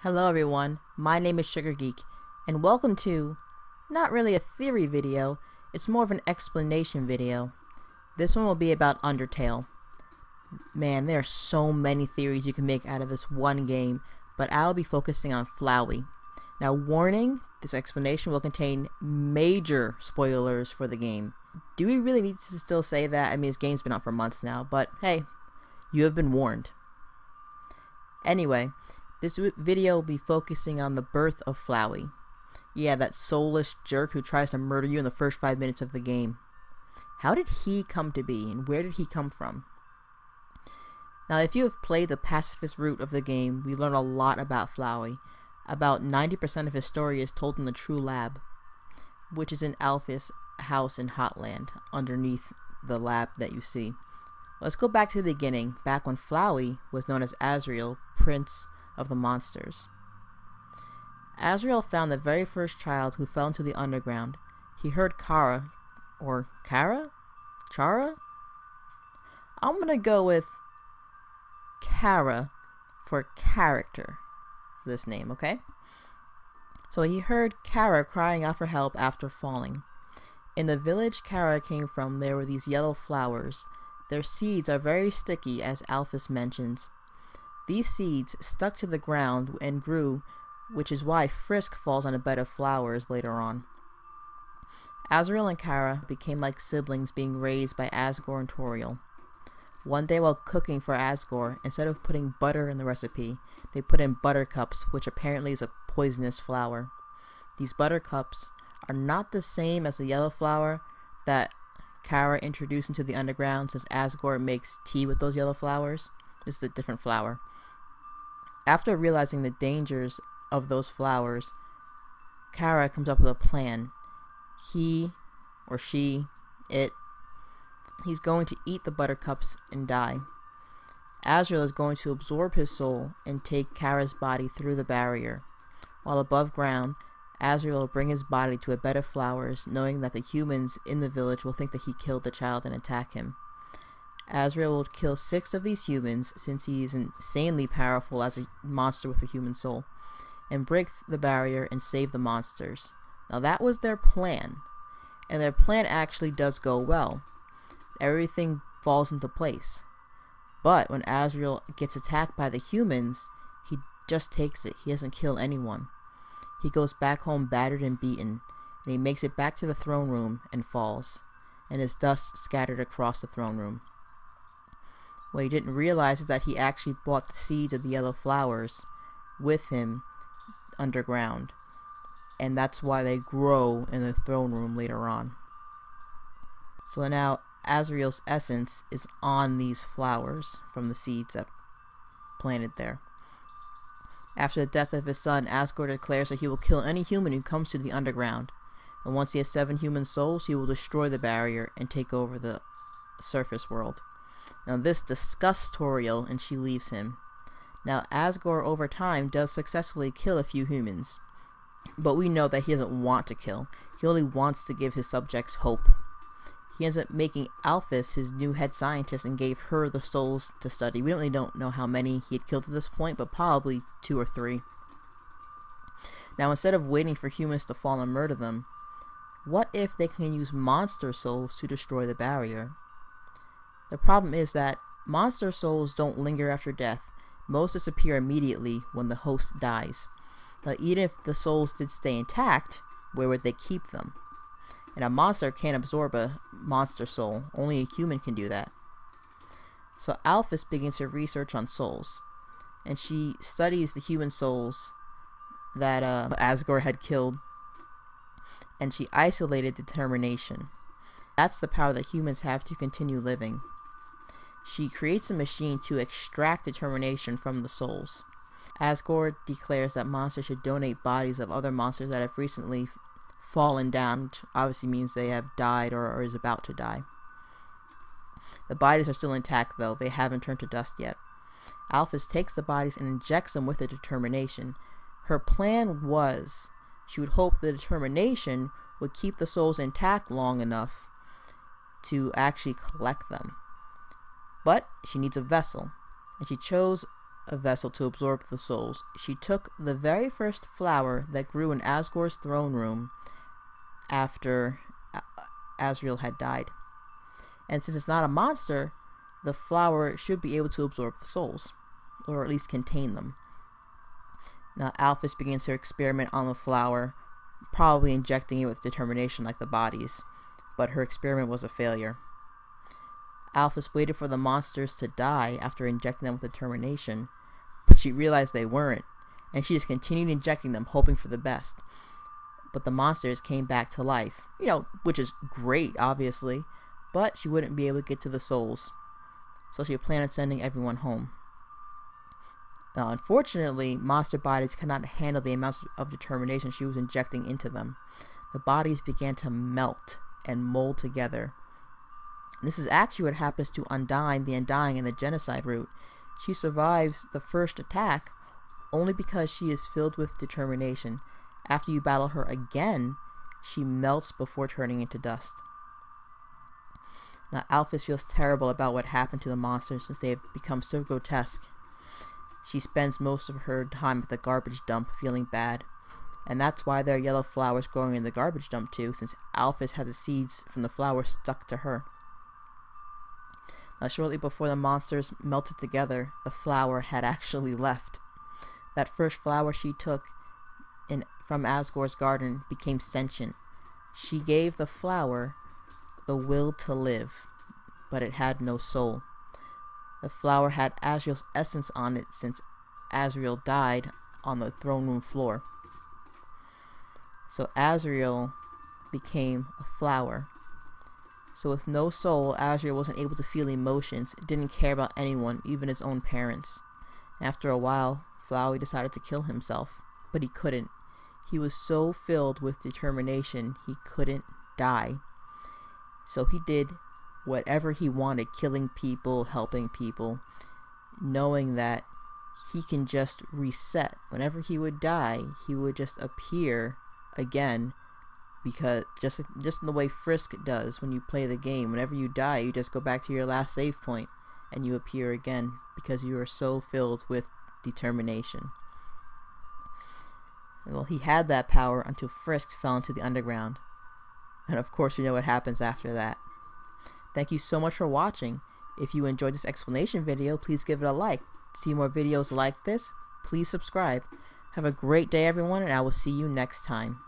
Hello everyone, my name is Sugar Geek, and welcome to, not really a theory video, it's more of an explanation video. This one will be about Undertale. Man, there are so many theories you can make out of this one game, but I'll be focusing on Flowey. Now warning, this explanation will contain major spoilers for the game. Do we really need to still say that? I mean, this game's been out for months now, but hey, you have been warned. Anyway, this video will be focusing on the birth of Flowey. Yeah, that soulless jerk who tries to murder you in the first 5 minutes of the game. How did he come to be, and where did he come from? Now, if you have played the pacifist route of the game, we learn a lot about Flowey. About 90% of his story is told in the True Lab, which is in Alphys' house in Hotland, underneath the lab that you see. Let's go back to the beginning, back when Flowey was known as Azrael, Prince of the Monsters. Azrael found the very first child who fell into the underground. He heard Chara? I'm gonna go with Kara for character for this name, okay? So he heard Kara crying out for help after falling. In the village Kara came from, there were these yellow flowers. Their seeds are very sticky, as Alphys mentions. These seeds stuck to the ground and grew, which is why Frisk falls on a bed of flowers later on. Azrael and Kara became like siblings being raised by Asgore and Toriel. One day while cooking for Asgore, instead of putting butter in the recipe, they put in buttercups, which apparently is a poisonous flower. These buttercups are not the same as the yellow flower that Kara introduced into the underground, since Asgore makes tea with those yellow flowers. This is a different flower. After realizing the dangers of those flowers, Kara comes up with a plan. He, or she, he's going to eat the buttercups and die. Azrael is going to absorb his soul and take Kara's body through the barrier. While above ground, Azrael will bring his body to a bed of flowers, knowing that the humans in the village will think that he killed the child and attack him. Azrael will kill 6 of these humans, since he is insanely powerful as a monster with a human soul, and break the barrier and save the monsters. Now that was their plan, and their plan actually does go well. Everything falls into place. But when Azrael gets attacked by the humans, he just takes it. He doesn't kill anyone. He goes back home battered and beaten, and he makes it back to the throne room and falls, and his dust scattered across the throne room. What he didn't realize is that he actually brought the seeds of the yellow flowers with him underground, and that's why they grow in the throne room later on. So now Azrael's essence is on these flowers from the seeds that planted there. After the death of his son, Asgore declares that he will kill any human who comes to the underground, and once he has 7 human souls, he will destroy the barrier and take over the surface world. Now this disgusts Toriel, and she leaves him. Now Asgore over time does successfully kill a few humans, but we know that he doesn't want to kill. He only wants to give his subjects hope. He ends up making Alphys his new head scientist and gave her the souls to study. We really don't know how many he had killed at this point, but probably 2 or 3. Now instead of waiting for humans to fall and murder them, what if they can use monster souls to destroy the barrier? The problem is that monster souls don't linger after death. Most disappear immediately when the host dies. Now even if the souls did stay intact, where would they keep them? And a monster can't absorb a monster soul. Only a human can do that. So Alphys begins her research on souls, and she studies the human souls that Asgore had killed, and she isolated determination. That's the power that humans have to continue living. She creates a machine to extract determination from the souls. Asgore declares that monsters should donate bodies of other monsters that have recently fallen down, which obviously means they have died or is about to die. The bodies are still intact though, they haven't turned to dust yet. Alphys takes the bodies and injects them with the determination. Her plan was, she would hope the determination would keep the souls intact long enough to actually collect them. But she needs a vessel, and she chose a vessel to absorb the souls. She took the very first flower that grew in Asgore's throne room after Azriel had died. And since it's not a monster, the flower should be able to absorb the souls, or at least contain them. Now Alphys begins her experiment on the flower, probably injecting it with determination like the bodies, but her experiment was a failure. Alphys waited for the monsters to die after injecting them with determination, but she realized they weren't, and she just continued injecting them, hoping for the best. But the monsters came back to life, which is great, obviously, but she wouldn't be able to get to the souls, so she planned on sending everyone home. Now, unfortunately, monster bodies cannot handle the amounts of determination she was injecting into them. The bodies began to melt and mold together. This is actually what happens to Undyne, the Undying, in the genocide route. She survives the first attack only because she is filled with determination. After you battle her again, she melts before turning into dust. Now, Alphys feels terrible about what happened to the monsters since they have become so grotesque. She spends most of her time at the garbage dump feeling bad. And that's why there are yellow flowers growing in the garbage dump too, since Alphys had the seeds from the flowers stuck to her. Now, shortly before the monsters melted together, the flower had actually left. That first flower she took from Asgore's garden became sentient. She gave the flower the will to live, but it had no soul. The flower had Azriel's essence on it since Azriel died on the throne room floor. So Azriel became a flower. So with no soul, Azriel wasn't able to feel emotions, didn't care about anyone, even his own parents. After a while, Flowey decided to kill himself, but he couldn't. He was so filled with determination, he couldn't die. So he did whatever he wanted, killing people, helping people, knowing that he can just reset. Whenever he would die, he would just appear again, because just in the way Frisk does when you play the game. Whenever you die, you just go back to your last save point and you appear again because you are so filled with determination. Well, he had that power until Frisk fell into the underground. And of course, you know what happens after that. Thank you so much for watching. If you enjoyed this explanation video, please give it a like. To see more videos like this, please subscribe. Have a great day, everyone, and I will see you next time.